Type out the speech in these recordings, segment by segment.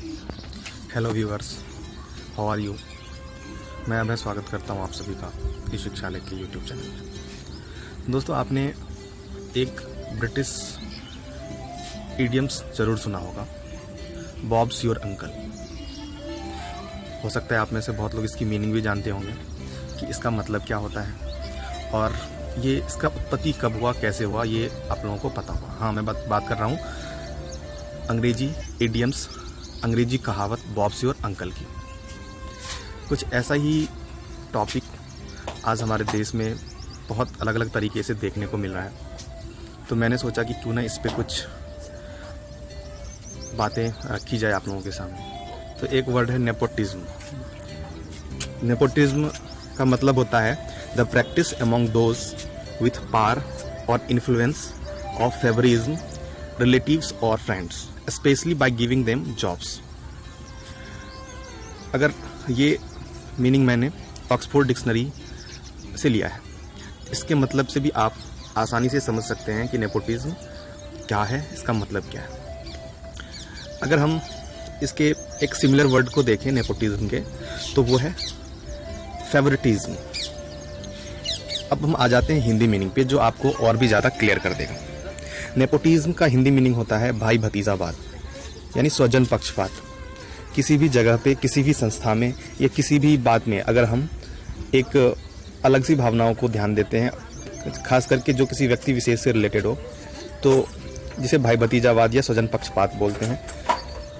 Hello viewers, how are you. मैं अभय स्वागत करता हूं आप सभी का ई शिक्षालय के यूट्यूब चैनल में। दोस्तों, आपने एक ब्रिटिश इडियम्स ज़रूर सुना होगा, बॉब्स योर अंकल। हो सकता है आप में से बहुत लोग इसकी मीनिंग भी जानते होंगे कि इसका मतलब क्या होता है और ये इसका उत्पत्ति कब हुआ, कैसे हुआ, ये आप लोगों को पता होगा। हाँ, मैं बात कर रहा हूँ अंग्रेजी इडियम्स, अंग्रेजी कहावत बॉब्स योर अंकल की। कुछ ऐसा ही टॉपिक आज हमारे देश में बहुत अलग अलग तरीके से देखने को मिल रहा है, तो मैंने सोचा कि क्यों ना इस पे कुछ बातें की जाए आप लोगों के सामने। तो एक वर्ड है नेपोटिज्म। नेपोटिज्म का मतलब होता है the practice among those with power और इन्फ्लुएंस ऑफ फेवरिज्म रिलेटिव्स और friends specially by giving them jobs. अगर ये मीनिंग मैंने ऑक्सफोर्ड डिक्शनरी से लिया है, इसके मतलब से भी आप आसानी से समझ सकते हैं कि नेपोटिज्म क्या है, इसका मतलब क्या है। अगर हम इसके एक सिमिलर वर्ड को देखें नेपोटिज्म के, तो वो है फेवरेटिज्म। अब हम आ जाते हैं हिंदी मीनिंग पे, जो आपको और भी ज़्यादा क्लियर कर देगा। नेपोटिज्म का हिंदी मीनिंग होता है भाई भतीजावाद, यानी स्वजन पक्षपात। किसी भी जगह पे, किसी भी संस्था में या किसी भी बात में अगर हम एक अलग सी भावनाओं को ध्यान देते हैं, खास करके जो किसी व्यक्ति विशेष से रिलेटेड हो, तो जिसे भाई भतीजावाद या स्वजन पक्षपात बोलते हैं,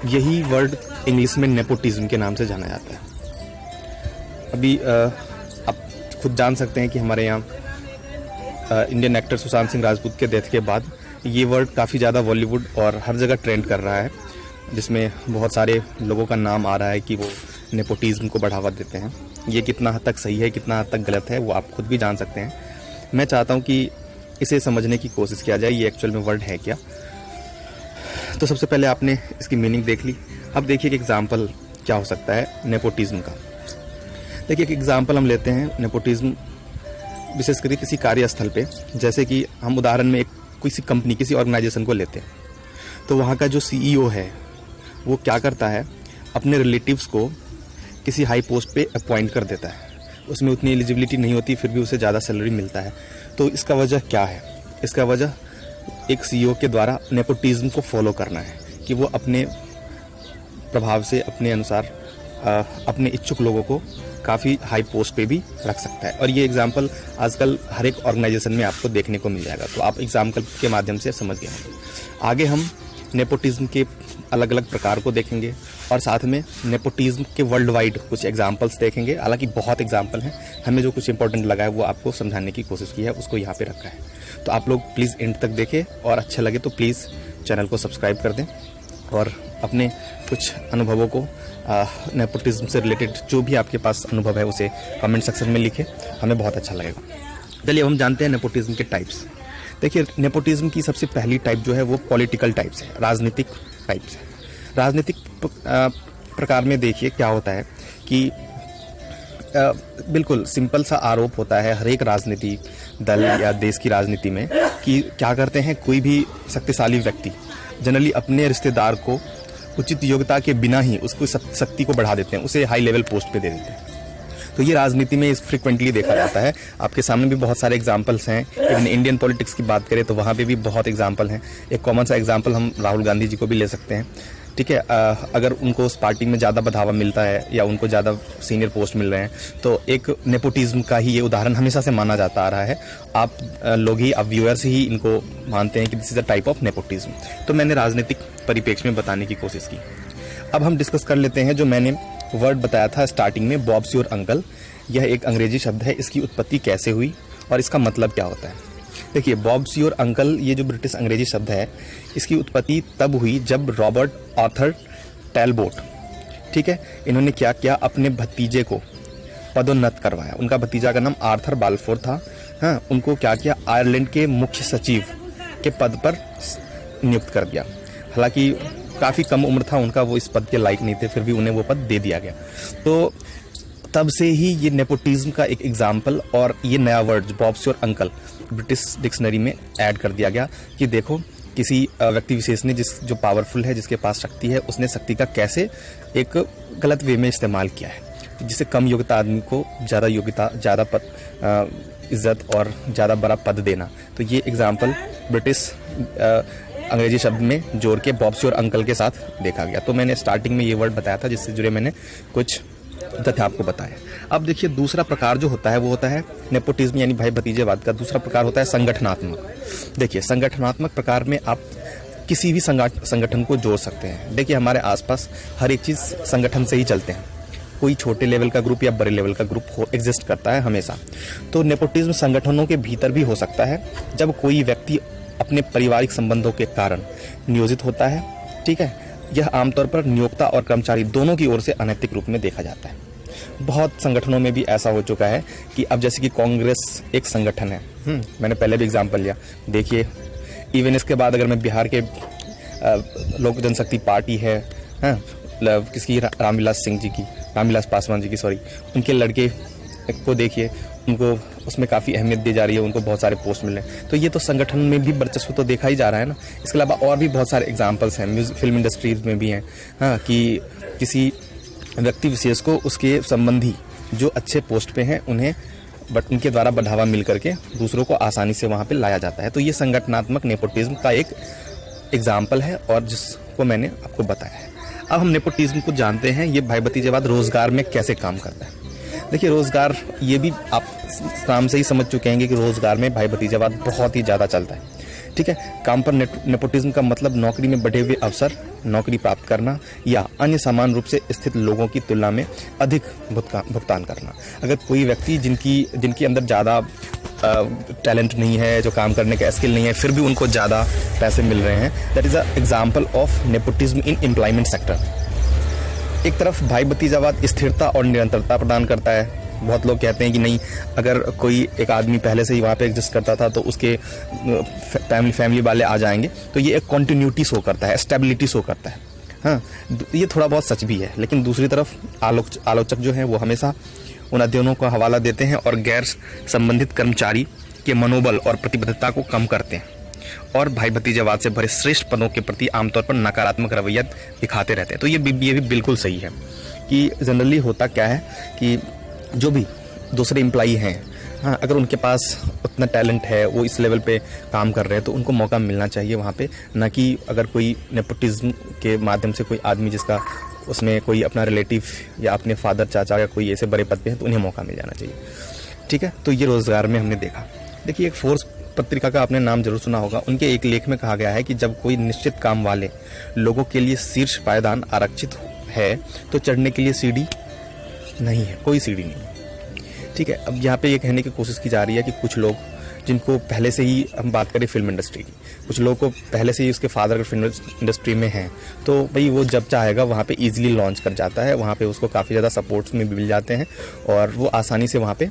यही वर्ड इंग्लिश में नेपोटिज्म के नाम से जाना जाता है। अभी आप खुद जान सकते हैं कि हमारे यहाँ इंडियन एक्टर सुशांत सिंह राजपूत के डेथ के बाद ये वर्ड काफ़ी ज़्यादा बॉलीवुड और हर जगह ट्रेंड कर रहा है, जिसमें बहुत सारे लोगों का नाम आ रहा है कि वो नेपोटिज्म को बढ़ावा देते हैं। ये कितना हद तक सही है, कितना हद तक गलत है, वो आप खुद भी जान सकते हैं। मैं चाहता हूँ कि इसे समझने की कोशिश किया जाए, ये एक्चुअल में वर्ड है क्या। तो सबसे पहले आपने इसकी मीनिंग देख ली। अब देखिए कि एग्जाम्पल क्या हो सकता है नेपोटिज्म का। देखिए, एक एग्जाम्पल हम लेते हैं नेपोटिज्म विशेष करके किसी कार्यस्थल पे। जैसे कि हम उदाहरण में किसी कंपनी, किसी ऑर्गेनाइजेशन को लेते हैं, तो वहाँ का जो सीईओ है वो क्या करता है, अपने रिलेटिव्स को किसी हाई पोस्ट पे अपॉइंट कर देता है। उसमें उतनी एलिजिबिलिटी नहीं होती, फिर भी उसे ज़्यादा सैलरी मिलता है। तो इसका वजह क्या है? इसका वजह एक सीईओ के द्वारा नेपोटिज्म को फॉलो करना है कि वो अपने प्रभाव से, अपने अनुसार अपने इच्छुक लोगों को काफ़ी हाई पोस्ट पे भी रख सकता है। और ये एग्जाम्पल आजकल हर एक ऑर्गेनाइजेशन में आपको देखने को मिल जाएगा। तो आप एग्जाम्पल के माध्यम से समझ गए होंगे। आगे हम नेपोटिज्म के अलग अलग प्रकार को देखेंगे और साथ में नेपोटिज्म के वर्ल्ड वाइड कुछ एग्जाम्पल्स देखेंगे। हालांकि बहुत एग्जाम्पल हैं, हमें जो कुछ इंपॉर्टेंट लगा है वो आपको समझाने की कोशिश की है, उसको यहाँ पे रखा है। तो आप लोग प्लीज़ एंड तक देखें और अच्छा लगे तो प्लीज़ चैनल को सब्सक्राइब कर दें और अपने कुछ अनुभवों को नेपोटिज्म से रिलेटेड जो भी आपके पास अनुभव है उसे कमेंट सेक्शन में लिखें, हमें बहुत अच्छा लगेगा। चलिए हम जानते हैं नेपोटिज्म के टाइप्स। देखिए, नेपोटिज्म की सबसे पहली टाइप जो है वो पॉलिटिकल टाइप्स है, राजनीतिक टाइप्स है। राजनीतिक प्रकार में देखिए क्या होता है कि बिल्कुल सिंपल सा आरोप होता है हर एक राजनीति दल या देश की राजनीति में कि क्या करते हैं, कोई भी शक्तिशाली व्यक्ति जनरली अपने रिश्तेदार को उचित योग्यता के बिना ही उसको शक्ति को बढ़ा देते हैं, उसे हाई लेवल पोस्ट पे दे देते हैं। तो ये राजनीति में फ्रिक्वेंटली देखा जाता है। आपके सामने भी बहुत सारे एग्जाम्पल्स हैं। इवन इंडियन पॉलिटिक्स की बात करें तो वहाँ पे भी बहुत एग्जाम्पल हैं। एक कॉमन सा एग्जाम्पल हम राहुल गांधी जी को भी ले सकते हैं। ठीक है, अगर उनको उस पार्टी में ज़्यादा बढ़ावा मिलता है या उनको ज़्यादा सीनियर पोस्ट मिल रहे हैं, तो एक नेपोटिज्म का ही ये उदाहरण हमेशा से माना जाता आ रहा है। आप लोग ही, आप व्यूअर्स ही इनको मानते हैं कि this is a type of nepotism. तो मैंने राजनीतिक परिप्रेक्ष्य में बताने की कोशिश की। अब हम डिस्कस कर लेते हैं जो मैंने वर्ड बताया था स्टार्टिंग में, बॉब्स योर अंकल। यह एक अंग्रेजी शब्द है, इसकी उत्पत्ति कैसे हुई और इसका मतलब क्या होता है। देखिए, बॉब्स योर अंकल, ये जो ब्रिटिश अंग्रेजी शब्द है, इसकी उत्पत्ति तब हुई जब रॉबर्ट आर्थर टैलबोट, ठीक है, इन्होंने क्या किया, अपने भतीजे को पदोन्नत करवाया। उनका भतीजा का नाम आर्थर बाल्फोर था। हाँ, उनको क्या किया, आयरलैंड के मुख्य सचिव के पद पर नियुक्त कर दिया। हालांकि काफ़ी कम उम्र था उनका, वो इस पद के लायक नहीं थे, फिर भी उन्हें वो पद दे दिया गया। तो तब से ही ये नेपोटिज्म का एक एग्जाम्पल और ये नया word bobs your uncle British dictionary में ऐड कर दिया गया कि देखो किसी व्यक्ति विशेष ने जो पावरफुल है, जिसके पास शक्ति है, उसने शक्ति का कैसे एक गलत वे में इस्तेमाल किया है, जिससे कम योग्यता आदमी को ज़्यादा योग्यता, ज़्यादा इज्जत और ज़्यादा बड़ा पद देना। तो ये एग्जाम्पल ब्रिटिश अंग्रेजी शब्द में जोड़ के बॉब्स और अंकल के साथ देखा गया। तो मैंने स्टार्टिंग में ये वर्ड बताया था, जिससे जुड़े मैंने कुछ तथ्य आपको बताया। अब देखिए दूसरा प्रकार जो होता है वो होता है नेपोटिज्म यानी भाई भतीजेवाद का। दूसरा प्रकार होता है संगठनात्मक। देखिए संगठनात्मक प्रकार में आप किसी भी संगठन को जोड़ सकते हैं। देखिए हमारे आसपास हर एक चीज़ संगठन से ही चलते हैं। कोई छोटे लेवल का ग्रुप या बड़े लेवल का ग्रुप एग्जिस्ट करता है हमेशा। तो नेपोटिज्म संगठनों के भीतर भी हो सकता है, जब कोई व्यक्ति अपने पारिवारिक संबंधों के कारण नियोजित होता है। ठीक है, यह आमतौर पर नियोक्ता और कर्मचारी दोनों की ओर से अनैतिक रूप में देखा जाता है। बहुत संगठनों में भी ऐसा हो चुका है कि अब जैसे कि कांग्रेस एक संगठन है, मैंने पहले भी एग्जाम्पल लिया। देखिए इवन इसके बाद अगर मैं बिहार के लोक जनशक्ति पार्टी है, किसकी रामविलास पासवान जी की उनके लड़के को देखिए, उनको उसमें काफ़ी अहमियत दी जा रही है, उनको बहुत सारे पोस्ट मिल रहे हैं। तो ये तो संगठन में भी वर्चस्व तो देखा ही जा रहा है ना। इसके अलावा और भी बहुत सारे एग्जाम्पल्स हैं, फिल्म इंडस्ट्रीज में भी हैं, कि किसी व्यक्ति विशेष को उसके संबंधी जो अच्छे पोस्ट पे हैं उन्हें उनके द्वारा बढ़ावा मिल करके दूसरों को आसानी से वहाँ पे लाया जाता है। तो ये संगठनात्मक नेपोटिज्म का एक एग्जाम्पल है और जिसको मैंने आपको बताया है। अब हम नेपोटिज्म को जानते हैं, ये भाई भतीजेवाद रोजगार में कैसे काम करता है। देखिए रोजगार, ये भी आप नाम से ही समझ चुके हैं कि रोजगार में भाई भतीजेवाद बहुत ही ज़्यादा चलता है। ठीक है, काम पर नेपोटिज्म का मतलब नौकरी में बढ़े हुए अवसर, नौकरी प्राप्त करना या अन्य समान रूप से स्थित लोगों की तुलना में अधिक भुगतान करना। अगर कोई व्यक्ति जिनकी अंदर ज़्यादा टैलेंट नहीं है, जो काम करने का स्किल नहीं है, फिर भी उनको ज़्यादा पैसे मिल रहे हैं, that is a example of nepotism in employment sector. एक तरफ भाई भतीजावाद स्थिरता और निरंतरता प्रदान करता है। बहुत लोग कहते हैं कि नहीं, अगर कोई एक आदमी पहले से ही वहाँ पे एग्जिस्ट करता था तो उसके फैमिली वाले आ जाएंगे, तो ये एक कॉन्टिन्यूटी शो करता है, स्टेबिलिटी शो करता है। हाँ, ये थोड़ा बहुत सच भी है, लेकिन दूसरी तरफ आलोचक जो हैं वो हमेशा उन अध्ययनों का हवाला देते हैं और गैर संबंधित कर्मचारी के मनोबल और प्रतिबद्धता को कम करते हैं और भाई भतीजेवाद से भरे श्रेष्ठ पदों के प्रति आमतौर पर नकारात्मक रवैया दिखाते रहते हैं। तो ये भी बिल्कुल सही है कि जनरली होता क्या है कि जो भी दूसरे एम्प्लॉई हैं, हाँ, अगर उनके पास उतना टैलेंट है, वो इस लेवल पे काम कर रहे हैं, तो उनको मौका मिलना चाहिए वहाँ पे, ना कि अगर कोई नेपोटिज्म के माध्यम से कोई आदमी जिसका उसमें कोई अपना रिलेटिव या अपने फादर चाचा या कोई ऐसे बड़े पद पे है तो उन्हें मौका मिल जाना चाहिए। ठीक है, तो ये रोज़गार में हमने देखा। देखिए एक फोर्स पत्रिका का आपने नाम जरूर सुना होगा। उनके एक लेख में कहा गया है कि जब कोई निश्चित काम वाले लोगों के लिए शीर्ष पायदान आरक्षित है तो चढ़ने के लिए सीढ़ी नहीं है, कोई सीढ़ी नहीं है। ठीक है, अब यहाँ पे ये कहने की कोशिश की जा रही है कि कुछ लोग जिनको पहले से ही, हम बात करें फिल्म इंडस्ट्री की, कुछ लोगों को पहले से ही उसके फादर अगर फिल्म इंडस्ट्री में हैं तो भाई वो जब चाहेगा वहाँ पे इजीली लॉन्च कर जाता है, वहाँ पे उसको काफ़ी ज़्यादा सपोर्ट्स में भी मिल जाते हैं और वो आसानी से वहाँ पे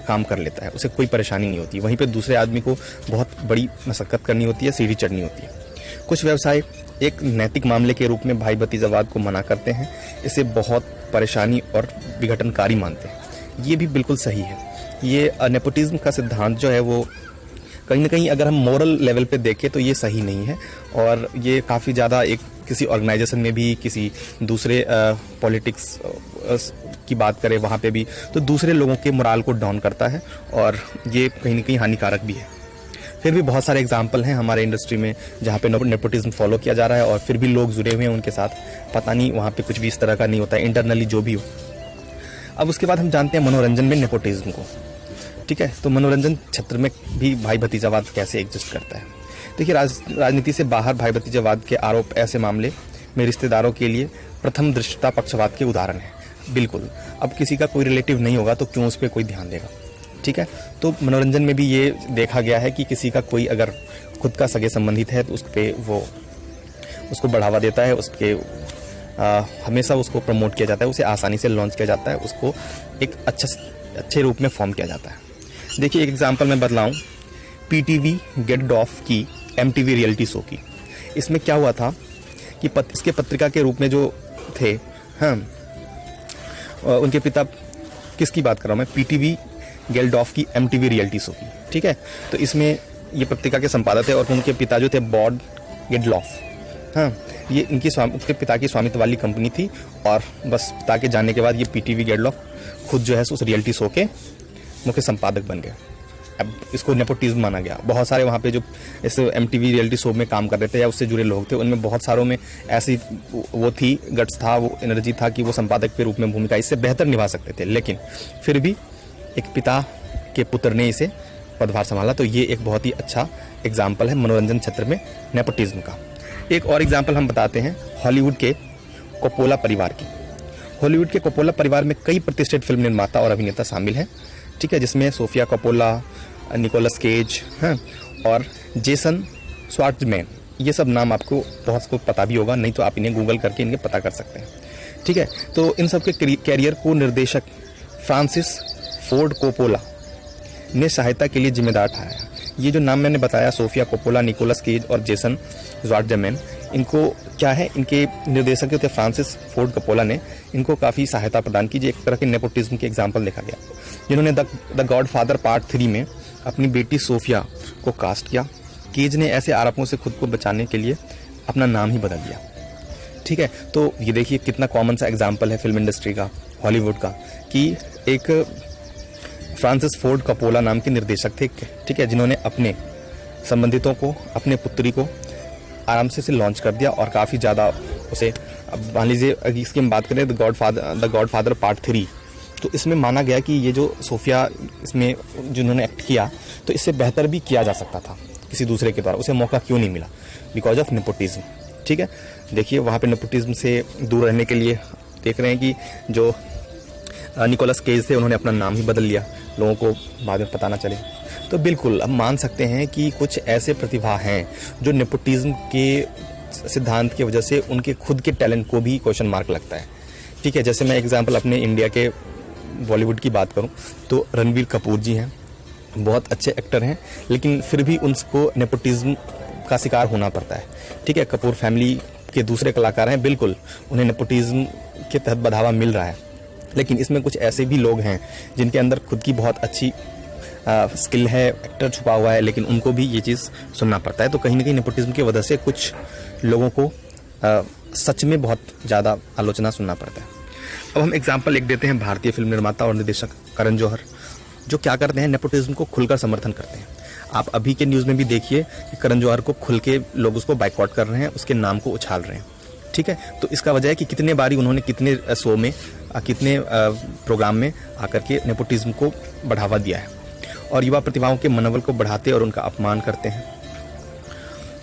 काम कर लेता है, उसे कोई परेशानी नहीं होती। वहीं पे दूसरे आदमी को बहुत बड़ी मशक्क़त करनी होती है, सीढ़ी चढ़नी होती है। कुछ व्यवसाय एक नैतिक मामले के रूप में भाई भतीजावाद को मना करते हैं, इसे बहुत परेशानी और विघटनकारी मानते हैं। ये भी बिल्कुल सही है। ये नेपोटिज्म का सिद्धांत जो है वो कहीं ना कहीं अगर हम मोरल लेवल पे देखें तो ये सही नहीं है और ये काफ़ी ज़्यादा एक किसी ऑर्गेनाइजेशन में भी, किसी दूसरे पॉलिटिक्स की बात करें वहाँ पे भी, तो दूसरे लोगों के मोराल को डाउन करता है और ये कहीं ना कहीं हानिकारक भी है। फिर भी बहुत सारे एग्जाम्पल हैं हमारे इंडस्ट्री में जहाँ पे नेपोटिज्म फॉलो किया जा रहा है और फिर भी लोग जुड़े हुए हैं उनके साथ। पता नहीं वहाँ पे कुछ भी इस तरह का नहीं होता है, इंटरनली जो भी हो। अब उसके बाद हम जानते हैं मनोरंजन में नेपोटिज्म को। ठीक है, तो मनोरंजन क्षेत्र में भी भाई भतीजावाद कैसे एग्जिस्ट करता है। देखिए राजनीति से बाहर भाई भतीजावाद के आरोप ऐसे मामले में रिश्तेदारों के लिए प्रथम दृष्टता पक्षपात के उदाहरण है। बिल्कुल, अब किसी का कोई रिलेटिव नहीं होगा तो क्यों उस पर कोई ध्यान देगा। ठीक है, तो मनोरंजन में भी ये देखा गया है कि किसी का कोई अगर खुद का सगे संबंधित है तो उस पर वो उसको बढ़ावा देता है, उसके हमेशा उसको प्रमोट किया जाता है, उसे आसानी से लॉन्च किया जाता है, उसको एक अच्छे रूप में फॉर्म किया जाता है। देखिए एक एग्जांपल मैं बतलाऊं, पीटीवी गेट ऑफ की एमटीवी रियलिटी शो की। इसमें क्या हुआ था कि इसके पत्रिका के रूप में जो थे, हाँ, उनके पिता, किसकी बात कर रहा हूँ मैं, पीटीवी गेल्डॉफ की एमटीवी रियलिटी शो की। ठीक है, तो इसमें ये पत्रिका के संपादक थे और उनके पिता जो थे बॉड गेडलॉफ, हाँ, ये उनके पिता की स्वामित्व वाली कंपनी थी। और बस पिता के जाने के बाद ये पीटीवी गेडलॉफ खुद जो है उस रियलिटी शो के मुख्य संपादक बन गए। अब इसको नेपोटिज्म माना गया। बहुत सारे वहाँ पे जो इस MTV रियलिटी शो में काम कर रहे थे या उससे जुड़े लोग थे, उनमें बहुत सारों में ऐसी वो थी, गट्स था, वो एनर्जी था कि वो संपादक के रूप में भूमिका इससे बेहतर निभा सकते थे। लेकिन फिर भी एक पिता के पुत्र ने इसे पदभार संभाला। तो ये एक बहुत ही अच्छा एग्जाम्पल है मनोरंजन क्षेत्र में नेपोटिज्म का। एक और एग्जाम्पल हम बताते हैं हॉलीवुड के कोपोला परिवार की। हॉलीवुड के कोपोला परिवार में कई प्रतिष्ठित फिल्म निर्माता और अभिनेता शामिल हैं, ठीक है, जिसमें सोफिया कोपोला, निकोलस केज, हैं, और जेसन स्वार्ट्जमैन, ये सब नाम आपको बहुत को पता भी होगा, नहीं तो आप इन्हें गूगल करके इनके पता कर सकते हैं, ठीक है। तो इन सब के कैरियर को निर्देशक फ्रांसिस फोर्ड कोपोला ने सहायता के लिए जिम्मेदार ठहराया। ये जो नाम मैंने बताया, सोफिया कोपोला, निकोलस केज और जेसन स्वार्ट्जमैन, इनको क्या है, इनके निर्देशक जो थे फ्रांसिस फोर्ड कोपोला ने इनको काफ़ी सहायता प्रदान की। जो एक तरह के नेपोटिज्म के एग्जाम्पल देखा गया, जिन्होंने द गॉडफादर पार्ट 3 में अपनी बेटी सोफिया को कास्ट किया। केज ने ऐसे आरोपों से खुद को बचाने के लिए अपना नाम ही बदल दिया, ठीक है। तो ये देखिए कितना कॉमन सा एग्जाम्पल है फिल्म इंडस्ट्री का, हॉलीवुड का, कि एक फ्रांसिस फोर्ड कोपोला नाम के निर्देशक थे, ठीक है, जिन्होंने अपने संबंधितों को, अपने पुत्री को आराम से लॉन्च कर दिया और काफ़ी ज़्यादा उसे, अब मान लीजिए इसकी हम बात करें द गॉडफादर पार्ट 3, तो इसमें माना गया कि ये जो सोफिया इसमें जिन्होंने एक्ट किया, तो इससे बेहतर भी किया जा सकता था किसी दूसरे के द्वारा, उसे मौका क्यों नहीं मिला, बिकॉज ऑफ नेपोटिज्म, ठीक है। देखिए वहाँ पे नेपोटिज्म से दूर रहने के लिए देख रहे हैं कि जो निकोलस केज थे उन्होंने अपना नाम ही बदल लिया, लोगों को बाद में पता ना चले। तो बिल्कुल अब मान सकते हैं कि कुछ ऐसे प्रतिभा हैं जो नेपोटिज्म के सिद्धांत की वजह से उनके खुद के टैलेंट को भी क्वेश्चन मार्क लगता है, ठीक है। जैसे मैं एग्जांपल अपने इंडिया के बॉलीवुड की बात करूं तो रणबीर कपूर जी हैं, बहुत अच्छे एक्टर हैं, लेकिन फिर भी उनको नेपोटिज्म का शिकार होना पड़ता है, ठीक है। कपूर फैमिली के दूसरे कलाकार हैं, बिल्कुल उन्हें नेपोटिज्म के तहत बढ़ावा मिल रहा है, लेकिन इसमें कुछ ऐसे भी लोग हैं जिनके अंदर खुद की बहुत अच्छी स्किल है, एक्टर छुपा हुआ है, लेकिन उनको भी ये चीज़ सुनना पड़ता है। तो कहीं ना कहीं नेपोटिज्म की वजह से कुछ लोगों को सच में बहुत ज़्यादा आलोचना सुनना पड़ता है। अब हम एग्जाम्पल लिख देते हैं भारतीय फिल्म निर्माता और निर्देशक करण जौहर, जो क्या करते हैं, नेपोटिज्म को खुलकर समर्थन करते हैं। आप अभी के न्यूज़ में भी देखिए कि करण जौहर को खुल के लोग उसको बाइकआउट कर रहे हैं, उसके नाम को उछाल रहे हैं, ठीक है। तो इसका वजह है कि कितने बारी उन्होंने कितने शो में, कितने प्रोग्राम में आकर के नेपोटिज्म को बढ़ावा दिया है और युवा प्रतिभाओं के मनोबल को बढ़ाते और उनका अपमान करते हैं,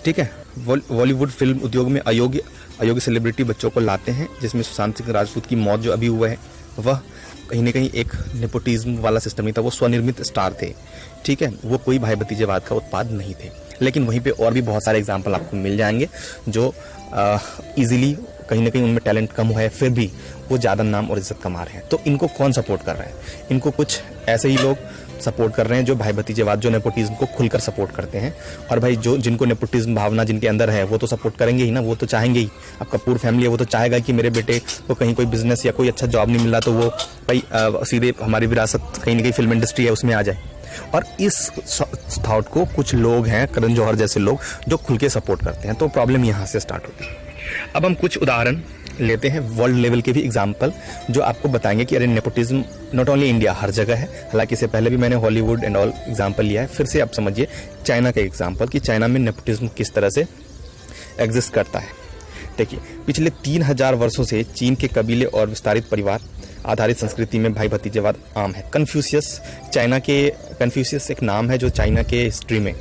ठीक है। बॉलीवुड फिल्म उद्योग में अयोग्य सेलिब्रिटी बच्चों को लाते हैं, जिसमें सुशांत सिंह राजपूत की मौत जो अभी हुआ है वह कहीं ना कहीं एक नेपोटिज्म वाला सिस्टम नहीं था, वो स्वनिर्मित स्टार थे, ठीक है, वो कोई भाई भतीजेवाद का उत्पाद नहीं थे। लेकिन वहीं पे और भी बहुत सारे एग्जाम्पल आपको मिल जाएंगे जो इजीली कहीं ना कहीं उनमें टैलेंट कम हुआ है, फिर भी वो ज़्यादा नाम और इज्जत कमा रहे हैं। तो इनको कौन सपोर्ट कर रहा है? इनको कुछ ऐसे ही लोग सपोर्ट कर रहे हैं जो भाई भतीजेवाद, जो नेपोटिज्म को खुलकर सपोर्ट करते हैं। और भाई जो जिनको नेपोटिज्म भावना जिनके अंदर है वो तो सपोर्ट करेंगे ही ना, वो तो चाहेंगे ही। अब कपूर फैमिली है, वो तो चाहेगा कि मेरे बेटे को कहीं कोई बिजनेस या कोई अच्छा जॉब नहीं मिल रहा तो वो भाई सीधे हमारी विरासत कहीं ना कहीं फिल्म इंडस्ट्री है उसमें आ जाए। और इस थॉट को कुछ लोग हैं, करण जौहर जैसे लोग, जो खुल के सपोर्ट करते हैं। तो प्रॉब्लम यहाँ से स्टार्ट होती है। अब हम कुछ उदाहरण लेते हैं वर्ल्ड लेवल के भी एग्जाम्पल, जो आपको बताएंगे कि अरे नेपोटिज्म नॉट ओनली इंडिया, हर जगह है। हालांकि इससे पहले भी मैंने हॉलीवुड एंड ऑल एग्जाम्पल लिया है। फिर से आप समझिए चाइना का एग्जाम्पल, कि चाइना में नेपोटिज्म किस तरह से एग्जिस्ट करता है। देखिए, पिछले 3000 वर्षों से चीन के कबीले और विस्तारित परिवार आधारित संस्कृति में भाई भतीजेवाद आम है। कन्फ्यूशियस एक नाम है जो चाइना के हिस्ट्री में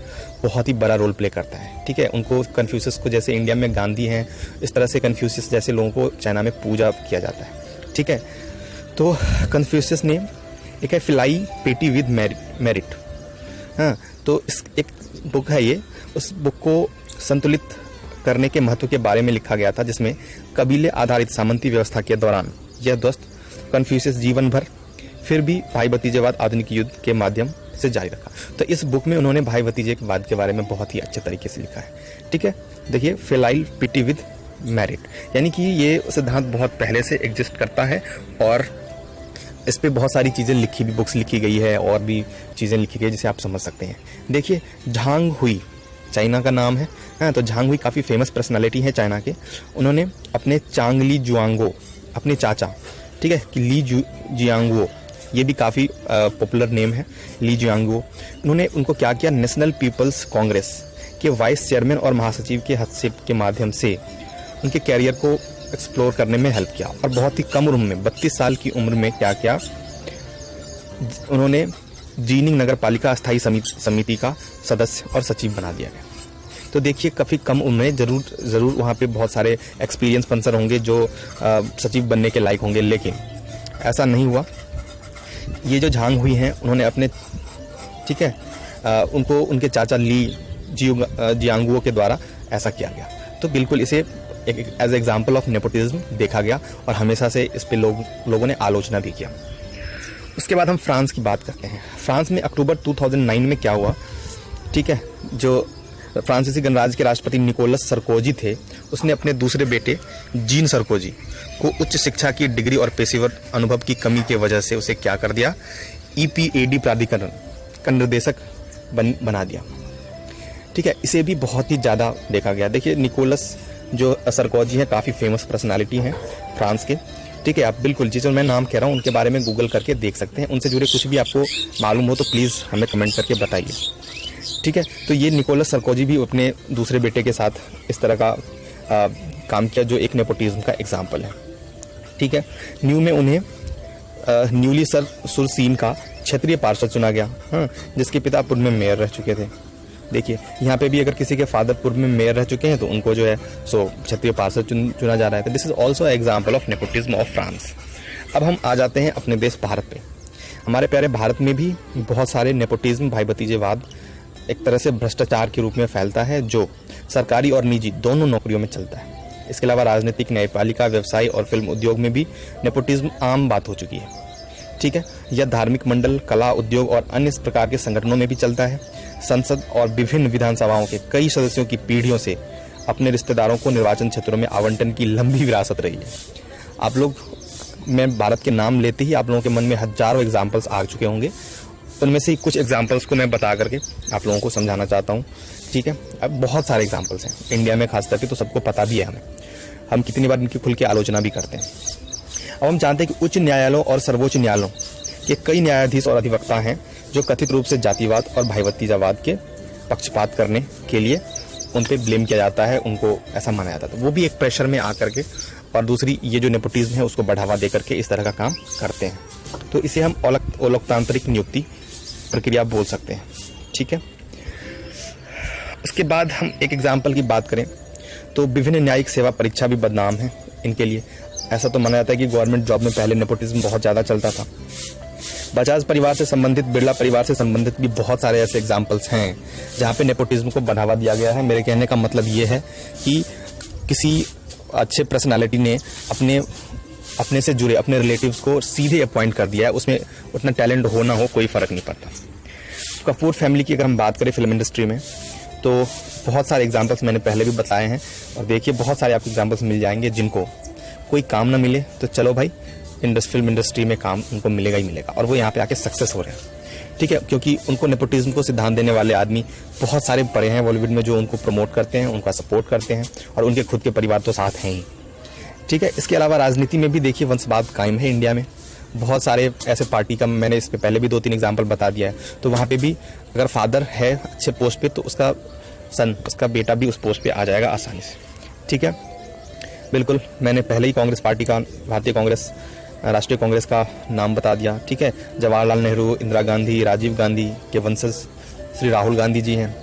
बहुत ही बड़ा रोल प्ले करता है, ठीक है। उनको कन्फ्यूशियस को जैसे इंडिया में गांधी हैं, इस तरह से कन्फ्यूशियस जैसे लोगों को चाइना में पूजा किया जाता है, ठीक है। तो कन्फ्यूशियस ने एक है फिलाई पेटी विद मेरिट, हाँ, तो इस एक बुक है ये, उस बुक को संतुलित करने के महत्व के बारे में लिखा गया था, जिसमें कबीले आधारित सामंती व्यवस्था के दौरान यह दोस्त कन्फ्यूशियस जीवन भर फिर भी भाई भतीजेवाद आधुनिक युद्ध के माध्यम से जारी रखा। तो इस बुक में उन्होंने भाई भतीजेवाद के बारे में बहुत ही अच्छे तरीके से लिखा है, ठीक है। देखिए, फिलाइल पिटी विद मेरिट, यानी कि ये सिद्धांत बहुत पहले से एग्जिस्ट करता है और इस पे बहुत सारी चीज़ें लिखी भी, बुक्स लिखी गई है और भी चीज़ें लिखी गई जिसे आप समझ सकते हैं। देखिए, झांग हुई चाइना का नाम है, हाँ, तो झांग हुई काफ़ी फेमस पर्सनालिटी है चाइना के। उन्होंने अपने चांग ली जुआंगो, अपने चाचा, ठीक है, कि ली जियांगवो, ये भी काफ़ी पॉपुलर नेम है, ली जियांगवो। उन्होंने उनको क्या किया, नेशनल पीपल्स कांग्रेस के वाइस चेयरमैन और महासचिव के हस्तक्षेप के माध्यम से उनके कैरियर को एक्सप्लोर करने में हेल्प किया। और बहुत ही कम उम्र में, 32 साल की उम्र में क्या किया, उन्होंने जीनिंग नगर पालिका अस्थायी समिति का सदस्य और सचिव बना दिया गया। तो देखिए, काफ़ी कम उम्र में ज़रूर वहाँ पे बहुत सारे एक्सपीरियंस पर्सन होंगे जो सचिव बनने के लायक होंगे, लेकिन ऐसा नहीं हुआ। ये जो झांग हुई हैं, उन्होंने अपने, ठीक है, उनको उनके चाचा ली जियांगवो के द्वारा ऐसा किया गया। तो बिल्कुल इसे एक एज एग्जाम्पल ऑफ नेपोटिज्म देखा गया और हमेशा से इस पे लोगों ने आलोचना भी किया। उसके बाद हम फ्रांस की बात करते हैं। फ्रांस में अक्टूबर 2009 में क्या हुआ, ठीक है, जो फ्रांसीसी गणराज्य के राष्ट्रपति निकोलस सरकोजी थे, उसने अपने दूसरे बेटे जीन सरकोजी को उच्च शिक्षा की डिग्री और पेशेवर अनुभव की कमी की वजह से उसे क्या कर दिया, EPAD प्राधिकरण का निर्देशक बना दिया। ठीक है, इसे भी बहुत ही ज़्यादा देखा गया। देखिए, निकोलस जो सरकोजी हैं काफ़ी फेमस पर्सनालिटी हैं फ्रांस के, ठीक है। आप बिल्कुल जिस मैं नाम कह रहा हूँ उनके बारे में गूगल करके देख सकते हैं। उनसे जुड़े कुछ भी आपको मालूम हो तो प्लीज़ हमें कमेंट करके बताइए, ठीक है। तो ये निकोलस सरकोजी भी अपने दूसरे बेटे के साथ इस तरह का काम किया, जो एक नेपोटिज्म का एग्जाम्पल है, ठीक है। न्यू में उन्हें न्यूली सुरसीन का क्षेत्रीय पार्षद चुना गया, हाँ, जिसके पिता पूर्व में मेयर रह चुके थे। देखिए, यहाँ पे भी अगर किसी के फादर पूर्व में मेयर रह चुके हैं तो उनको जो है सो क्षेत्रीय पार्षद चुना जा रहा है। तो this is also example of nepotism of France. अब हम आ जाते हैं अपने देश भारत पे। हमारे प्यारे भारत में भी बहुत सारे नेपोटिज्म, भाई भतीजेवाद एक तरह से भ्रष्टाचार के रूप में फैलता है, जो सरकारी और निजी दोनों नौकरियों में चलता है। इसके अलावा राजनीतिक, न्यायपालिका, व्यवसाय और फिल्म उद्योग में भी नेपोटिज्म आम बात हो चुकी है, ठीक है। यह धार्मिक मंडल, कला, उद्योग और अन्य प्रकार के संगठनों में भी चलता है। संसद और विभिन्न विधानसभाओं के कई सदस्यों की पीढ़ियों से अपने रिश्तेदारों को निर्वाचन क्षेत्रों में आवंटन की लंबी विरासत रही है। आप लोग, मैं भारत के नाम लेते ही आप लोगों के मन में हजारों एग्जाम्पल्स आ चुके होंगे। उनमें से कुछ एग्जाम्पल्स को मैं बता करके आप लोगों को समझाना चाहता हूँ, ठीक है। अब बहुत सारे एग्जाम्पल्स हैं इंडिया में खास करके, तो सबको पता भी है हम कितनी बार इनकी खुल के आलोचना भी करते हैं। अब हम जानते हैं कि उच्च न्यायालयों और सर्वोच्च न्यायालयों के कई न्यायाधीश और अधिवक्ता हैं जो कथित रूप से जातिवाद और भाई भतीजावाद के पक्षपात करने के लिए उन पर ब्लेम किया जाता है, उनको ऐसा माना जाता है। तो वो भी एक प्रेशर में आकर के, और दूसरी ये जो नेपोटिज्म है उसको बढ़ावा दे करके इस तरह का काम करते हैं। तो इसे हम लोकतांत्रिक नियुक्ति प्रक्रिया बोल सकते हैं, ठीक है। उसके बाद हम एक एग्जाम्पल की बात करें तो विभिन्न न्यायिक सेवा परीक्षा भी बदनाम है इनके लिए। ऐसा तो माना जाता है कि गवर्नमेंट जॉब में पहले नेपोटिज्म बहुत ज़्यादा चलता था। बजाज परिवार से संबंधित, बिरला परिवार से संबंधित भी बहुत सारे ऐसे एग्जाम्पल्स हैं जहाँ पे नेपोटिज्म को बढ़ावा दिया गया है। मेरे कहने का मतलब ये है कि किसी अच्छे पर्सनालिटी ने अपने से जुड़े अपने रिलेटिव्स को सीधे अपॉइंट कर दिया है, उसमें उतना टैलेंट हो ना हो कोई फ़र्क नहीं पड़ता। कपूर फैमिली की अगर हम बात करें फिल्म इंडस्ट्री में, तो बहुत सारे एग्जाम्पल्स मैंने पहले भी बताए हैं, और देखिए बहुत सारे आपको एग्जाम्पल्स मिल जाएंगे जिनको कोई काम ना मिले तो चलो भाई फिल्म इंडस्ट्री में काम उनको मिलेगा ही मिलेगा, और वो यहाँ पे आके सक्सेस हो रहे हैं, ठीक है। क्योंकि उनको नेपोटिज्म को सिद्धांत देने वाले आदमी बहुत सारे पड़े हैं बॉलीवुड में, जो उनको प्रमोट करते हैं, उनका सपोर्ट करते हैं, और उनके खुद के परिवार तो साथ हैं ही, ठीक है। इसके अलावा राजनीति में भी देखिए वंशवाद कायम है इंडिया में। बहुत सारे ऐसे पार्टी का मैंने इस पे पहले भी 2-3 एग्जाम्पल बता दिया है। तो वहाँ पे भी अगर फादर है अच्छे पोस्ट पे तो उसका बेटा भी उस पोस्ट पे आ जाएगा आसानी से, ठीक है। बिल्कुल, मैंने पहले ही कांग्रेस पार्टी का, भारतीय कांग्रेस, राष्ट्रीय कांग्रेस का नाम बता दिया, ठीक है। जवाहरलाल नेहरू, इंदिरा गांधी, राजीव गांधी के वंशज श्री राहुल गांधी जी हैं।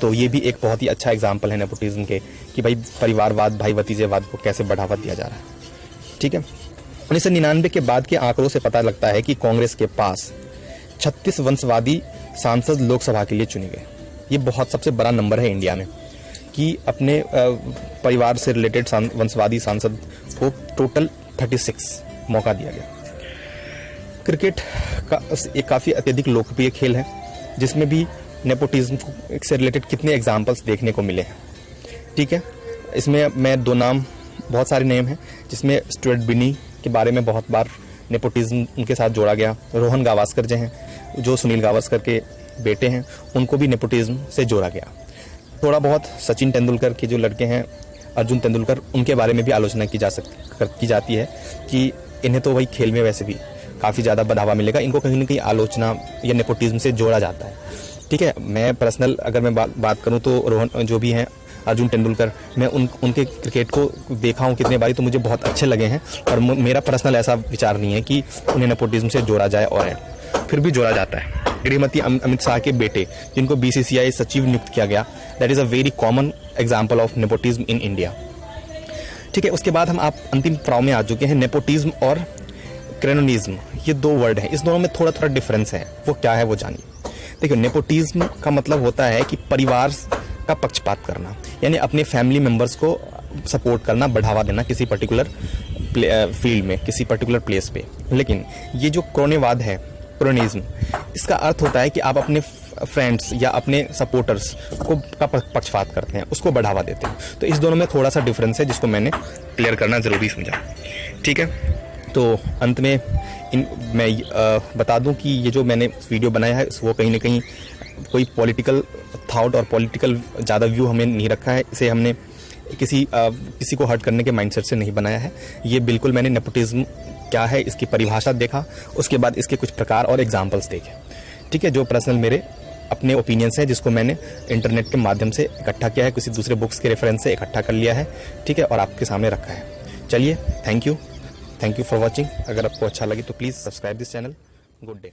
तो ये भी एक बहुत ही अच्छा एग्जाम्पल है नेपोटिज्म के, कि भाई परिवारवाद, भाई भतीजेवाद को कैसे बढ़ावा दिया जा रहा है, ठीक है। 1999 के बाद के आंकड़ों से पता लगता है कि कांग्रेस के पास 36 वंशवादी सांसद लोकसभा के लिए चुने गए। ये बहुत सबसे बड़ा नंबर है इंडिया में, कि अपने परिवार से रिलेटेड वंशवादी सांसद को टोटल 36 मौका दिया गया। क्रिकेट का एक काफ़ी अत्यधिक लोकप्रिय खेल है, जिसमें भी नेपोटिज्म से रिलेटेड कितने एग्जाम्पल्स देखने को मिले हैं, ठीक है। इसमें मैं 2 नाम, बहुत सारे नेम हैं, जिसमें स्टुअर्ट बिनी के बारे में बहुत बार नेपोटिज्म उनके साथ जोड़ा गया। रोहन गावस्कर जो हैं, जो सुनील गावस्कर के बेटे हैं, उनको भी नेपोटिज्म से जोड़ा गया। थोड़ा बहुत सचिन तेंदुलकर के जो लड़के हैं, अर्जुन तेंदुलकर, उनके बारे में भी आलोचना की जाती है कि इन्हें तो वही खेल में वैसे भी काफ़ी ज़्यादा बढ़ावा मिलेगा, इनको कहीं ना कहीं आलोचना या नेपोटिज्म से जोड़ा जाता है। ठीक है, मैं पर्सनल अगर मैं बात करूं तो रोहन जो भी हैं, अर्जुन तेंदुलकर, मैं उनके क्रिकेट को देखा हूं कितने बारी, तो मुझे बहुत अच्छे लगे हैं। और मेरा पर्सनल ऐसा विचार नहीं है कि उन्हें नेपोटिज्म से जोड़ा जाए, और फिर भी जोड़ा जाता है। गृहमंत्री अमित शाह के बेटे, जिनको BCCI सचिव नियुक्त किया गया, that is a very common example of nepotism in India. ठीक है, उसके बाद हम आप अंतिम पड़ाव में आ चुके हैं, नेपोटिज्म और क्रेनोनिज्म। ये दो वर्ड हैं, इस दोनों में थोड़ा थोड़ा डिफरेंस है, वो क्या है वो जानिए। देखिए, नेपोटिज्म का मतलब होता है कि परिवार का पक्षपात करना, यानी अपने फैमिली मेंबर्स को सपोर्ट करना, बढ़ावा देना किसी पर्टिकुलर फील्ड में, किसी पर्टिकुलर प्लेस पे। लेकिन ये जो क्रोनेवाद है, क्रोनिज्म, इसका अर्थ होता है कि आप अपने फ्रेंड्स या अपने सपोर्टर्स को का पक्षपात करते हैं, उसको बढ़ावा देते हैं। तो इस दोनों में थोड़ा सा डिफरेंस है, जिसको मैंने क्लियर करना ज़रूरी समझा। ठीक है, तो अंत में मैं बता दूं कि ये जो मैंने वीडियो बनाया है वो कहीं ना कहीं कोई पॉलिटिकल थॉट और पॉलिटिकल ज़्यादा व्यू हमें नहीं रखा है। इसे हमने किसी को हर्ट करने के माइंडसेट से नहीं बनाया है। ये बिल्कुल मैंने नेपोटिज्म क्या है इसकी परिभाषा देखा, उसके बाद इसके कुछ प्रकार और एग्जाम्पल्स देखे। ठीक है, जो पर्सनल मेरे अपने ओपिनियंस हैं, जिसको मैंने इंटरनेट के माध्यम से इकट्ठा किया है, किसी दूसरे बुक्स के रेफरेंस से इकट्ठा कर लिया है। ठीक है, और आपके सामने रखा है। चलिए, थैंक यू फॉर वॉचिंग। अगर आपको अच्छा लगे तो please subscribe this channel. Good day.